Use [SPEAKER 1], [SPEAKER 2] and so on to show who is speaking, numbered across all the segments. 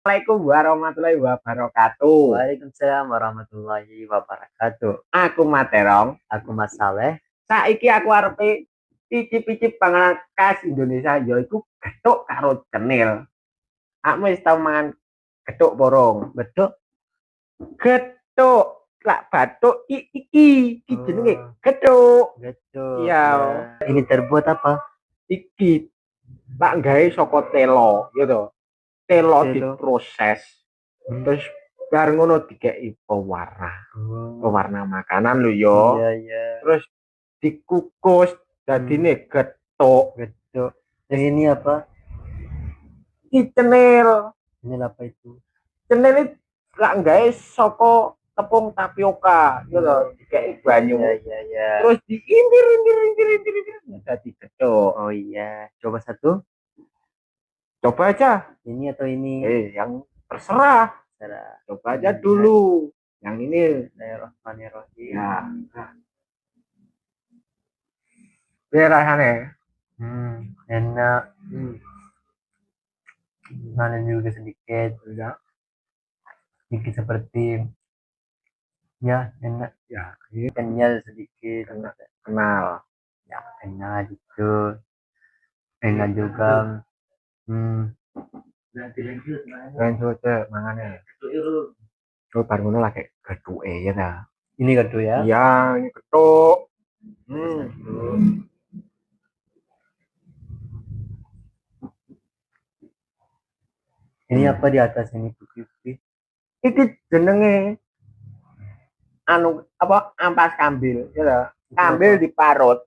[SPEAKER 1] Assalamualaikum warahmatullahi wabarakatuh.
[SPEAKER 2] Waalaikumsalam warahmatullahi wabarakatuh.
[SPEAKER 1] Aku Materong.
[SPEAKER 2] Aku Mas Saleh.
[SPEAKER 1] Saiki aku arepe icip-icip panganan khas Indonesia yaiku gethuk karo cenil. Aku wis tau mangan gethuk borong.
[SPEAKER 2] Betul.
[SPEAKER 1] Gethuk lak batuk iki jenenge gethuk.
[SPEAKER 2] Betul.
[SPEAKER 1] Iya.
[SPEAKER 2] Ya. Ini terbuat apa?
[SPEAKER 1] Iki lak gawe saka telo, ya to. Telo
[SPEAKER 2] Telo.
[SPEAKER 1] diproses. Terus bar ngono dikeki pewarna. Pewarna makanan lho yo.
[SPEAKER 2] Iya, iya.
[SPEAKER 1] Terus dikukus dadine gethuk.
[SPEAKER 2] Betul. Yang ini apa?
[SPEAKER 1] Iki cenil.
[SPEAKER 2] Ini apa itu?
[SPEAKER 1] Cenil iki lak gawe saka tepung tapioka, ya to, dikeki banyu.
[SPEAKER 2] Iya, iya, iya.
[SPEAKER 1] Terus diindir dadi gethuk.
[SPEAKER 2] Oh iya, coba satu.
[SPEAKER 1] Coba aja.
[SPEAKER 2] Ini atau ini?
[SPEAKER 1] Yang terserah. Coba aja dulu. Yang ini.
[SPEAKER 2] Bismillahirrahmanirrahim.
[SPEAKER 1] Ya. Ini rasanya.
[SPEAKER 2] Enak. Mana juga sedikit. Sedikit seperti ya enak.
[SPEAKER 1] Ya,
[SPEAKER 2] Kenyal sedikit.
[SPEAKER 1] kenal.
[SPEAKER 2] Ya enak gitu. Enak juga.
[SPEAKER 1] Lanjut mangane. Oh, baru ngono lagi gethuke ya ta.
[SPEAKER 2] Ini gado ya?
[SPEAKER 1] Iya, ini gethuk.
[SPEAKER 2] Ini apa di atas ini putih-putih?
[SPEAKER 1] Iki jenenge anu apa ampas kambil ya ta. Kambil diparut.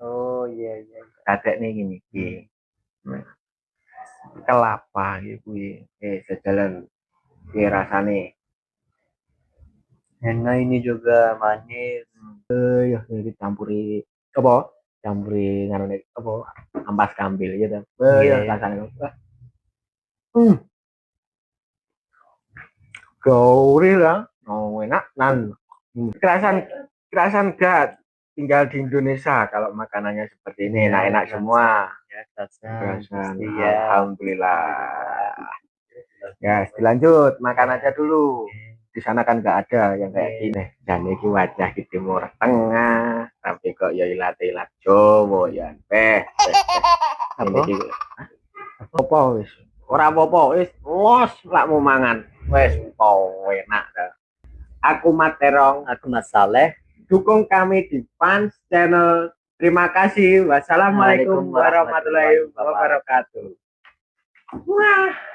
[SPEAKER 2] Oh iya iya.
[SPEAKER 1] Dadekne ngene iki. Kelapa kuwi. Sejalan ki rasane.
[SPEAKER 2] Enak ini juga manis.
[SPEAKER 1] Ya dicampuri apa? Campuri ngarone apa? Ampas kambil ya ta. Ya rasane. Gauri lah. Oh, enak nan. Kerasan gak tinggal di Indonesia kalau makanannya seperti ini enak-enak semua.
[SPEAKER 2] Ya,
[SPEAKER 1] Kerasan.
[SPEAKER 2] ya.
[SPEAKER 1] Alhamdulillah. Ya, dilanjut makan aja dulu. Di sana kan nggak ada yang kayak gini. Dan ini wajah di Timur Tengah, tapi kok ya ilat-ilat Jawa ya ini apa wis? Ora apa-apa wis, los lak mau mangan. Wis enak dah. Aku Materong,
[SPEAKER 2] aku Mas Saleh.
[SPEAKER 1] Dukung kami di Fans Channel. Terima kasih. Wassalamualaikum warahmatullahi wabarakatuh. Wah.